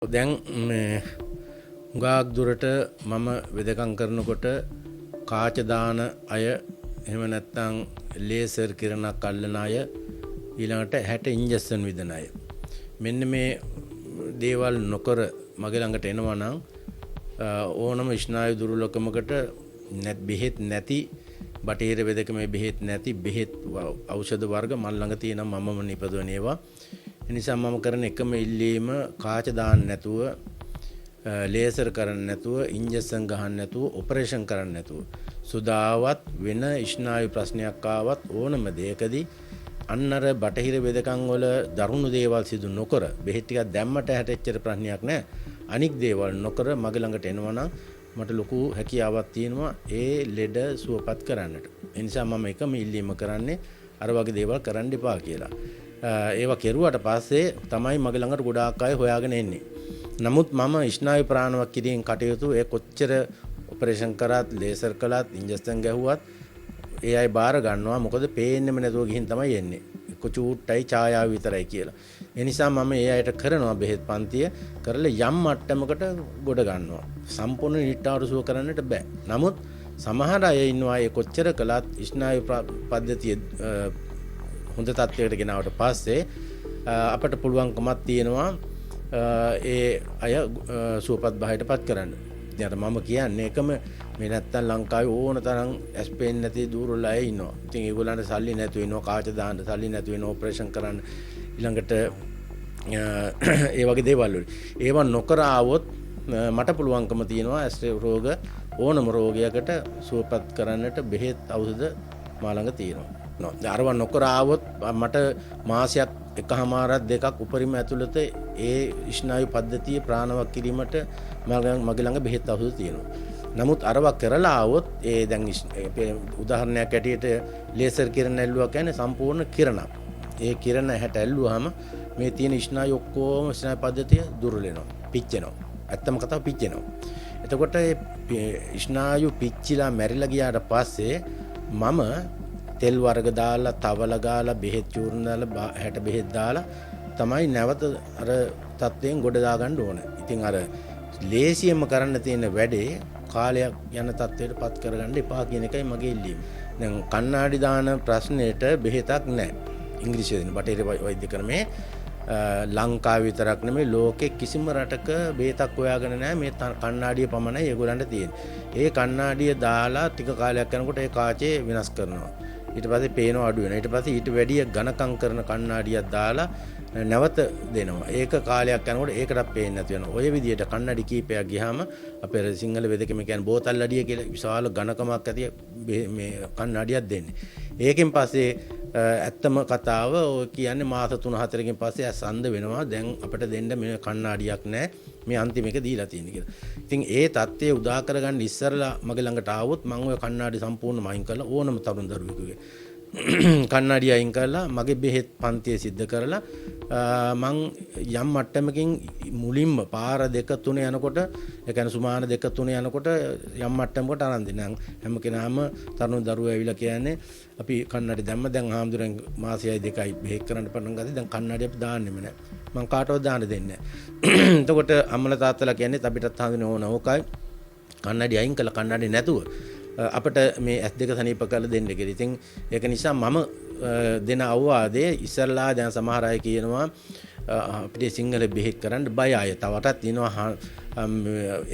දැන් හුඟක් දුරට මම වෙදකම් කරනකොට කාච දාන අය එහෙම නැත්නම් ලේසර් කිරණක් අල්ලන අය ඊළඟට 60 ඉන්ජෙක්ෂන් විදන අය මෙන්න මේ දේවල් නොකර මගේ ළඟට එනවා නම් ඕනම ස්නායු දුර්වලකමකට බෙහෙත් නැති බටහිර වෙදකමේ බෙහෙත් නැති බෙහෙත් ඖෂධ වර්ග මල් ළඟ තියෙනවා මමම නිපදවන ඒවා. ඒ නිසා මම කරන එකම ඉල්ලීම කාච දාන්න නැතුව ලේසර් කරන්න නැතුව ඉන්ජෙක්ෂන් ගහන්න නැතුව ඔපරේෂන් කරන්න නැතුව සුදාවත් වෙන ස්නායු ප්‍රශ්නයක් ආවත් ඕනම දෙයකදී අන්නර බටහිර වෙදකම් වල දරුණු දේවල් සිදු නොකර බෙහෙත් ටිකක් දැම්මට හැටෙච්චර ප්‍රශ්නයක් නැහැ. අනික් දේවල් නොකර මගේ ළඟට එනවා නම් මට ලොකු හැකියාවක් තියෙනවා ඒ ලෙඩ සුවපත් කරන්නට. ඒ නිසා මම එකම ඉල්ලීම කරන්නේ අර වගේ දේවල් කරන්න එපා කියලා. ඒවා කෙරුවට පස්සේ තමයි මගේ ළඟට ගොඩාක් අය හොයාගෙන එන්නේ. නමුත් මම ස්නායු ප්‍රාණවත් කිරීම කටයුතු ඒ කොච්චර ඔපරේෂන් කරත් ලේසර් කළත් ඉන්ජෙක්ෂන් ගැහුවත් ඒ අය බාර ගන්නවා. මොකද පේන්නෙම නැතුව ගිහින් තමයි එන්නේ. එක්ක චූට්ටයි ඡායාව විතරයි කියලා. ඒ නිසා මම ඒ අයට කරනවා බෙහෙත් පන්තිය කරලා යම් මට්ටමකට ගොඩ ගන්නවා. සම්පූර්ණ නිට්ටාරුසුව කරන්නට බෑ. නමුත් සමහර අය ඉන්නවා ඒ කොච්චර කළත් ස්නායු පද්ධතිය හොඳ තත්ත්වයකට ගෙනාවට පස්සේ අපට පුළුවන්කමක් තියෙනවා ඒ අය සුවපත් භාවයටපත් කරන්න. දැන් මම කියන්නේ එකම මේ නැත්තම් ලංකාවේ ඕන තරම් ඇස් පේන්නේ නැති දුර්වල අය ඉන්නවා. ඉතින් ඒගොල්ලන්ට සල්ලි නැතු වෙනවා, කාච දාන්න සල්ලි නැතු වෙනවා, ඔපරේෂන් කරන්න ඊළඟට ඒ වගේ දේවල් වල. ඒවා නොකර ආවොත් මට පුළුවන්කම තියෙනවා ඇස් රෝග ඕනම රෝගයකට සුවපත් කරන්නට බෙහෙත් ඖෂධ මා ළඟ තියෙනවා. අරව නොකර ආවොත් මට මාසයක් එකමාරක් දෙකක් උපරිම ඇතුළත ඒ ස්නායු පද්ධතිය ප්‍රාණවත් කිරීමට මගේ ළඟ බෙහෙත් ඖෂධ තියෙනවා. නමුත් අරව කරලා ආවොත් ඒ දැන් උදාහරණයක් ඇටියට ලේසර් කිරණ ඇල්ලුවා කියන්නේ සම්පූර්ණ කිරණක්. ඒ කිරණ හැට ඇල්ලුවාම මේ තියෙන ස්නායු ඔක්කොම ස්නායු පද්ධතිය දුර්වල වෙනවා, පිච්චෙනවා. ඇත්තම කතාව පිච්චෙනවා. එතකොට ස්නායු පිච්චිලා මැරිලා ගියාට පස්සේ මම තෙල් වර්ග දාලා තවල ගාලා බෙහෙත් චූර්ණ දාලා 60 බෙහෙත් දාලා තමයි නැවත අර තත්ත්වයෙන් ගොඩ දාගන්න ඕන. ඉතින් අර ලේසියෙන්ම කරන්න තියෙන වැඩේ කාලයක් යන තත්ත්වයටපත් කරගන්න එපා කියන එකයි මගේ ඉල්ලීම. දැන් කණ්ණාඩි දාන ප්‍රශ්නෙට බෙහෙතක් නැහැ. ඉංග්‍රීසියෙන් දෙන බටහිර වෛද්‍ය ක්‍රමේ ලංකාව විතරක් නෙමෙයි ලෝකේ කිසිම රටක බෙහෙතක් හොයාගෙන නැහැ. මේ කණ්ණාඩිය පමණයි ඒගොල්ලන්ට තියෙන්නේ. ඒ කණ්ණාඩිය දාලා ටික කාලයක් යනකොට ඒ කාචේ වෙනස් කරනවා. ඊට පස්සේ පේනවා අඩු වෙනවා. ඊට පස්සේ ඊට වැඩිය ඝනකම් කරන කණ්ණාඩියක් දාලා නැවත දෙනවා. ඒක කාලයක් යනකොට ඒකටත් පේන්නේ නැති වෙනවා. ඔය විදිහට කණ්ණාඩි කීපයක් ගියාම අපේ සිංහල වෙදකම කියන්නේ බෝතල් අඩිය කියලා විශාල ඝනකමක් ඇති මේ කණ්ණාඩියක් දෙන්නේ. ඒකෙන් පස්සේ ඇත්තම කතාව ඔය කියන්නේ මාස 3-4කින් පස්සේ අසන්ද වෙනවා. දැන් අපිට දෙන්න මේ කණ්ණාඩියක් නැහැ. මේ අන්තිම එක දීලා තියෙන්නේ කියලා. ඉතින් ඒ தත්ත්වය උදා කරගන්න ඉස්සරලා මගේ ළඟට ආවොත් මම ඔය කණ්ණාඩි සම්පූර්ණයෙන්ම අයින් කරලා ඕනම තරුණ දරුවෙකුගේ කණ්ණාඩි අයින් කරලා මගේ බෙහෙත් පන්තිය සිද්ධ කරලා මං යම් මට්ටමකින් මුලින්ම පාර 2-3 යනකොට ඒ කියන්නේ සුමාන 2-3 යනකොට යම් මට්ටමකට අරන් දෙන්නම්. හැම කෙනාම තරුණ දරුවෝ ඇවිල්ලා කියන්නේ අපි කණ්ණාඩි දැම්ම දැන් හාමුදුරන් මාසයයි 2යි බෙහෙත් කරන්න පටන් ගත්තේ දැන් කණ්ණාඩි අපි දාන්නෙම නැහැ. මං කාටවත් දාන්න දෙන්නේ නැහැ. එතකොට අම්මලා තාත්තලා කියන්නේ අපිටත් හඳුනන ඕන ඕකයි කණ්ණාඩි අයින් කළා කණ්ණාඩි නැතුව අපිට මේ S2 සනීප කරලා දෙන්න කියලා. ඉතින් ඒක නිසා මම දෙන අවවාදයේ ඉස්සරලා දැන් සමහර අය කියනවා අපිට සිංහල බෙහෙත් කරන්න බය අය. තවටත් ඉනවා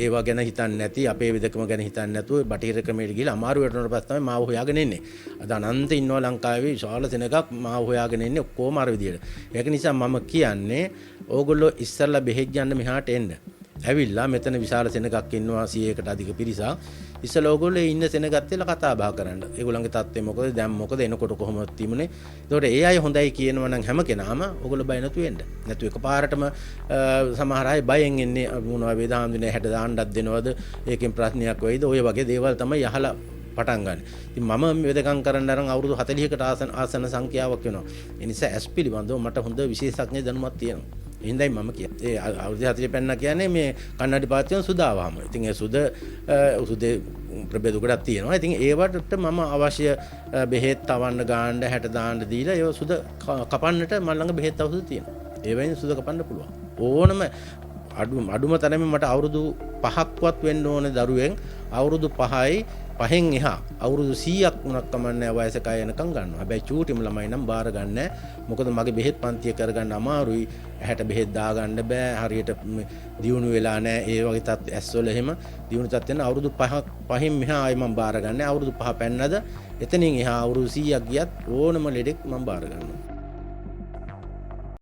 ඒවා ගැන හිතන්නේ නැති අපේ වෙදකම ගැන හිතන්නේ නැතුව බටහිර ක්‍රමයට ගිහලා අමාරු වෙනකොට පස්සේ තමයි මාව හොයාගෙන එන්නේ. අද අනන්ත ඉන්නවා ලංකාවේ විශාල සෙනගක් මාව හොයාගෙන එන්නේ ඔක්කොම අර විදියට. ඒක නිසා මම කියන්නේ ඕගොල්ලෝ ඉස්සරලා බෙහෙත් ගන්න මෙහාට එන්න. ඇවිල්ලා මෙතන විශාල සෙනගක් ඉන්නවා 100කට අධික පිරිසක්. ඉස්සෙල්ලා ඕගොල්ලෝ ඉන්න සෙනගත් එක්ක කතා බහ කරන්න. ඒගොල්ලන්ගේ තත්ත්වය මොකද දැන් මොකද එනකොට කොහොමද තිබුණේ. ඒකට ඒ අය හොඳයි කියනවා නම් හැම කෙනාම ඕගොල්ලෝ බය නැතු වෙන්න. නැතු එකපාරටම සමහර අය බයෙන් එන්නේ මොනවා වේද හාමුදුරනේ 60 දාන්නත් දෙනවද? ඒකෙන් ප්‍රශ්නයක් වෙයිද? ඔය වගේ දේවල් තමයි අහලා පටන් ගන්න. ඉතින් මම වෙදකම් කරන්න අරන් අවුරුදු 40කට ආසන සංඛ්‍යාවක් වෙනවා. ඒ නිසා ඇස් පිළිබඳව මට හොඳ විශේෂඥ දැනුමක් තියෙනවා. එහෙනම් මම කියන්නේ ඒ අවුරුදු 40 පෙන්න කියන්නේ මේ කන්නඩි පාත්‍යන සුදාවම. ඉතින් ඒ සුදේ ප්‍රභේද ගොඩක් තියෙනවා. ඉතින් ඒවට මම අවශ්‍ය බෙහෙත් තවන්න ගාන්න 60 දාන්න දීලා ඒ සුද කපන්නට මම ළඟ බෙහෙත් අවශ්‍ය තියෙනවා. ඒ වෙනින් සුද කපන්න පුළුවන්. ඕනම අඩුම තරමේ මට අවුරුදු 5ක්වත් වෙන්න ඕනේ දරුවෙන් අවුරුදු 5යි පහෙන් එහා අවුරුදු 100ක් වුණක් කමන්නේ වයසක අය එනකම් ගන්නවා. හැබැයි චූටිම ළමයි නම් බාර ගන්නෑ. මොකද මගේ බෙහෙත් පන්තිය කරගන්න අමාරුයි. ඇහැට බෙහෙත් දාගන්න බෑ. හරියට දියුණු වෙලා නෑ. ඒ වගේ තත් ඇස්වල එහෙම දියුණු තත්ත්වෙන් අවුරුදු 5න් මෙහා ආයි මම බාර ගන්නෑ. අවුරුදු 5 පැන්නද එතනින් එහා අවුරුදු 100ක් ගියත් ඕනම ලෙඩෙක් මම බාර ගන්නවා.